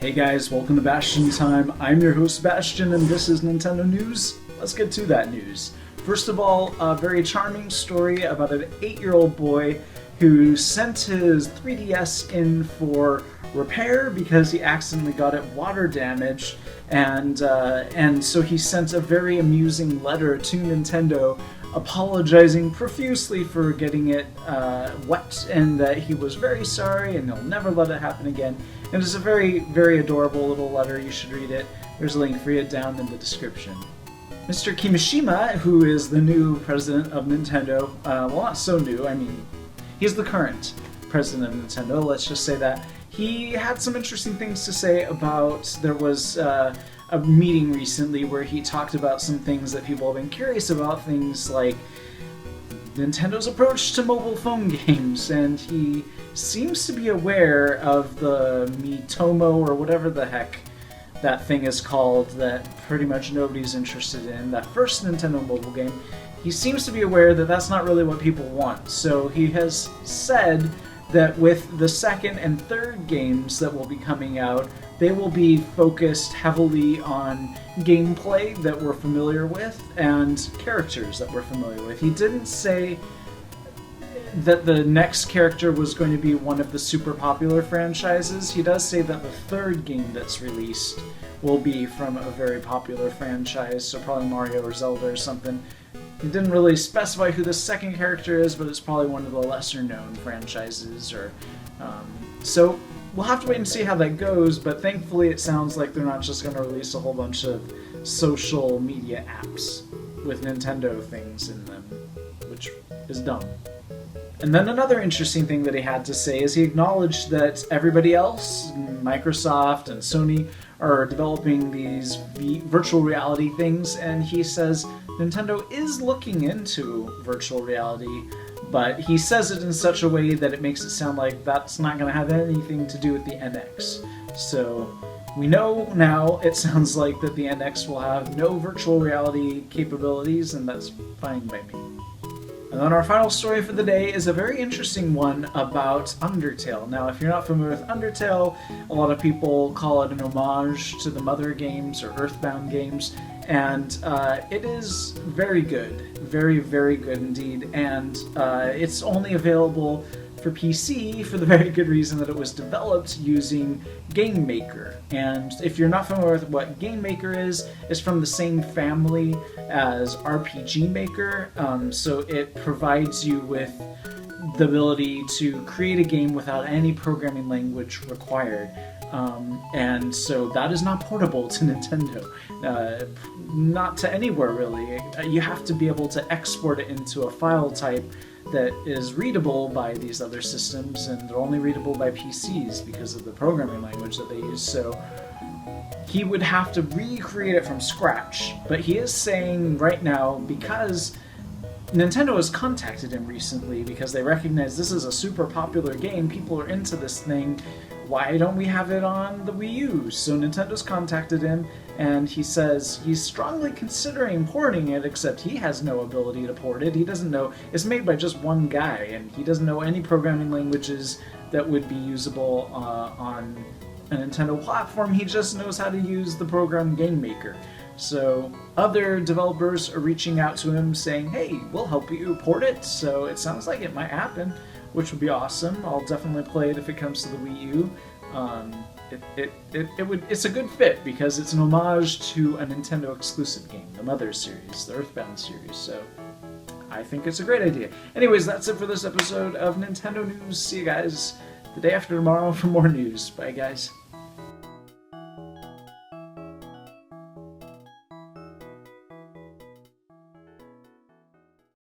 Hey guys, welcome to Bastion Time. I'm your host Bastion and this is Nintendo News. Let's get to that news. First of all, a very charming story about an 8-year-old boy who sent his 3DS in for repair because he accidentally got it water damaged, and so he sent a very amusing letter to Nintendo apologizing profusely for getting it wet and that he was very sorry and he'll never let it happen again. And it's a very, very adorable little letter. You should read it. There's a link for you down in the description. Mr. Kimishima, who is the new president of Nintendo, well, not so new, I mean, he's the current president of Nintendo, let's just say that. He had some interesting things to say about, there was a meeting recently where he talked about some things that people have been curious about, things like Nintendo's approach to mobile phone games, and he seems to be aware of the Miitomo, or whatever the heck that thing is called that pretty much nobody's interested in, that first Nintendo mobile game. He seems to be aware that that's not really what people want, so he has said that with the second and third games that will be coming out, they will be focused heavily on gameplay that we're familiar with and characters that we're familiar with. He didn't say that the next character was going to be one of the super popular franchises. He does say that the third game that's released will be from a very popular franchise, so probably Mario or Zelda or something. He didn't really specify who the second character is, but it's probably one of the lesser-known franchises, or so we'll have to wait and see how that goes, but thankfully it sounds like they're not just going to release a whole bunch of social media apps with Nintendo things in them, which is dumb. And then another interesting thing that he had to say is he acknowledged that everybody else, Microsoft and Sony, are developing these virtual reality things, and he says Nintendo is looking into virtual reality, but he says it in such a way that it makes it sound like that's not going to have anything to do with the NX. So we know now, it sounds like, that the NX will have no virtual reality capabilities, and that's fine by me. And then our final story for the day is a very interesting one about Undertale. Now, if you're not familiar with Undertale, a lot of people call it an homage to the Mother games or Earthbound games, and it is very good. Very, very good indeed. And it's only available for PC for the very good reason that it was developed using Game Maker. And if you're not familiar with what Game Maker is, it's from the same family as RPG Maker, so it provides you with the ability to create a game without any programming language required. And so that is not portable to Nintendo, not to anywhere really. You have to be able to export it into a file type that is readable by these other systems, and they're only readable by PCs because of the programming language that they use. So he would have to recreate it from scratch, but he is saying right now, because Nintendo has contacted him recently because they recognize this is a super popular game, people are into this thing, why don't we have it on the Wii U? So Nintendo's contacted him, and he says he's strongly considering porting it, except he has no ability to port it. He doesn't know. It's made by just one guy, and he doesn't know any programming languages that would be usable on a Nintendo platform. He just knows how to use the program Game Maker. So other developers are reaching out to him saying, hey, we'll help you port it. So it sounds like it might happen, which would be awesome. I'll definitely play it if it comes to the Wii U. It's a good fit because it's an homage to a Nintendo exclusive game, the Mother series, the Earthbound series. So I think it's a great idea. Anyways, that's it for this episode of Nintendo News. See you guys the day after tomorrow for more news. Bye, guys.